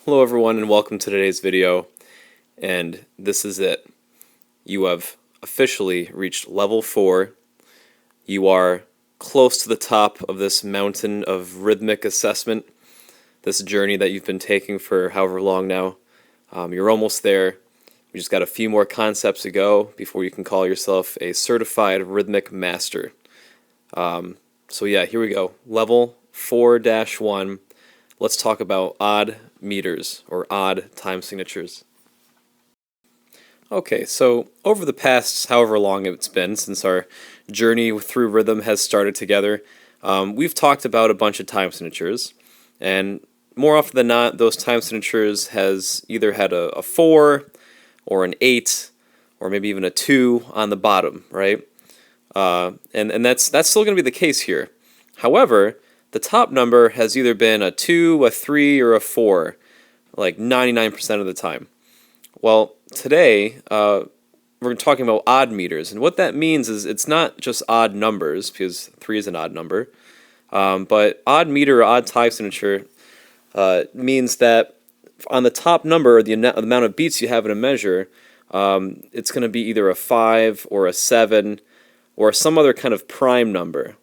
Hello everyone and welcome to today's video, and this is it. You have officially reached level 4. You are close to the top of this mountain of rhythmic assessment, this journey that you've been taking for however long now. You're almost there. You just got a few more concepts to go before you can call yourself a certified rhythmic master. So yeah, here we go. Level 4-1. Let's talk about odd meters, or odd time signatures. Okay, so over the past however long it's been since our journey through rhythm has started together, we've talked about a bunch of time signatures, and more often than not, those time signatures has either had a 4 or an 8 or maybe even a 2 on the bottom, right? And that's still going to be the case here. However, the top number has either been a 2, a 3, or a 4, like 99% of the time. Well, today we're talking about odd meters, and what that means is it's not just odd numbers, because 3 is an odd number, but odd meter or odd time signature means that on the top number, the amount of beats you have in a measure, it's going to be either a 5 or a 7 or some other kind of prime number.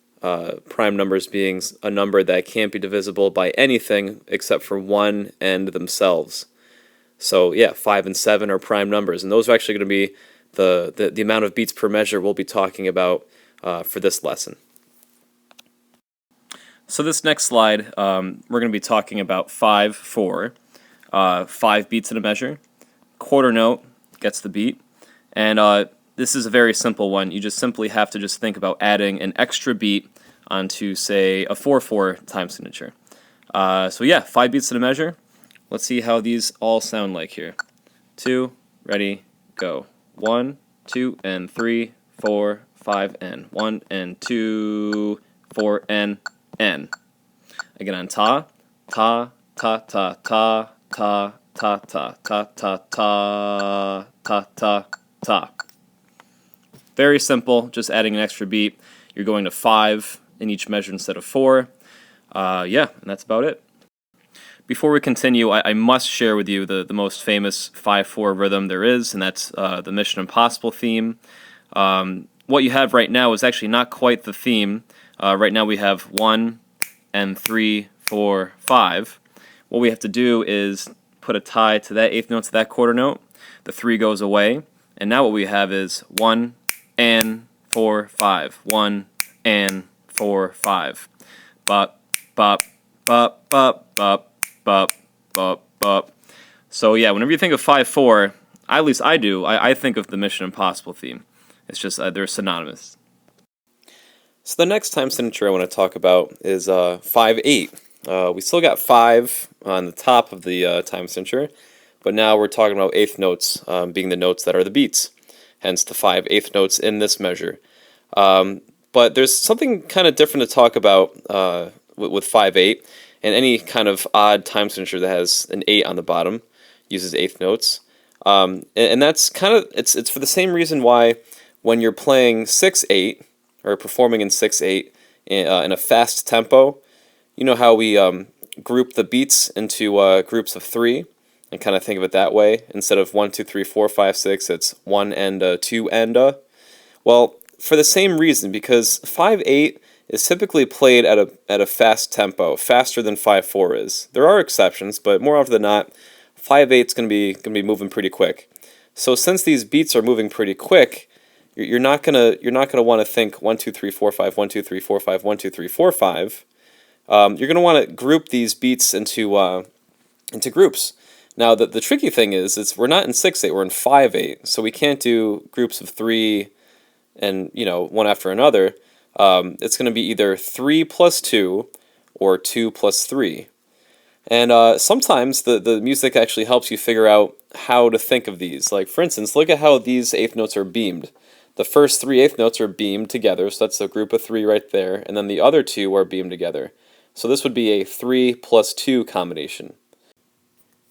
Prime numbers being a number that can't be divisible by anything except for 1 and themselves. So yeah, 5 and 7 are prime numbers, and those are actually going to be the amount of beats per measure we'll be talking about for this lesson. So this next slide, we're going to be talking about 5/4, 5 beats in a measure, quarter note gets the beat, and this is a very simple one. You just simply have to just think about adding an extra beat onto, say, a 4/4 time signature. So yeah, 5 beats in a measure. Let's see how these all sound like here. 2, ready, go. 1, 2, and 3, 4, 5, and 1, and 2, 4, and N. Again on ta, ta, ta, ta, ta, ta, ta, ta, ta, ta, ta, ta, ta, ta. Very simple, just adding an extra beat. You're going to 5 in each measure instead of 4. Yeah, and that's about it. Before we continue, I must share with you the most famous 5/4 rhythm there is, and that's the Mission Impossible theme. What you have right now is actually not quite the theme. Right now we have 1 and 3, 4, 5. What we have to do is put a tie to that 8th note to that quarter note. The 3 goes away, and now what we have is 1 and 4, 5. 1 and 4, 5. Bop, bop, bop, bop, bop. Bop, bop, bop. So yeah, whenever you think of 5/4, at least I do, I think of the Mission Impossible theme. It's just they're synonymous. So the next time signature I want to talk about is 5/8. We still got 5 on the top of the time signature, but now we're talking about 8th notes being the notes that are the beats, hence the 5 8th notes in this measure. But there's something kind of different to talk about with 5/8. And any kind of odd time signature that has an 8 on the bottom uses 8th notes. And that's kind of, it's for the same reason why when you're playing 6/8, or performing in 6/8 in a fast tempo, you know how we group the beats into groups of 3, and kind of think of it that way. Instead of 1, 2, 3, 4, 5, 6, it's 1 and 2 and. Well, for the same reason, because 5/8 is typically played at a fast tempo, faster than 5/4 is. There are exceptions, but more often than not, 5/8 is going to be moving pretty quick. So since these beats are moving pretty quick, you're not gonna want to think 1, 2, 3, 4, 5, 1, 2, 3, 4, 5, 1, 2, 3, 4, 5. You're gonna want to group these beats into groups. Now the tricky thing is we're not in 6/8, we're in 5/8, so we can't do groups of 3 and one after another. It's going to be either 3 plus 2 or 2 plus 3. And sometimes the music actually helps you figure out how to think of these. Like, for instance, look at how these 8th notes are beamed. The first 3 8th notes are beamed together, so that's a group of 3 right there, and then the other 2 are beamed together. So this would be a 3 plus 2 combination.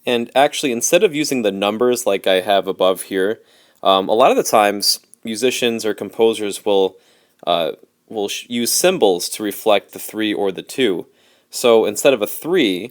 And actually, instead of using the numbers like I have above here, a lot of the times musicians or composers will use symbols to reflect the 3 or the 2. So instead of a 3,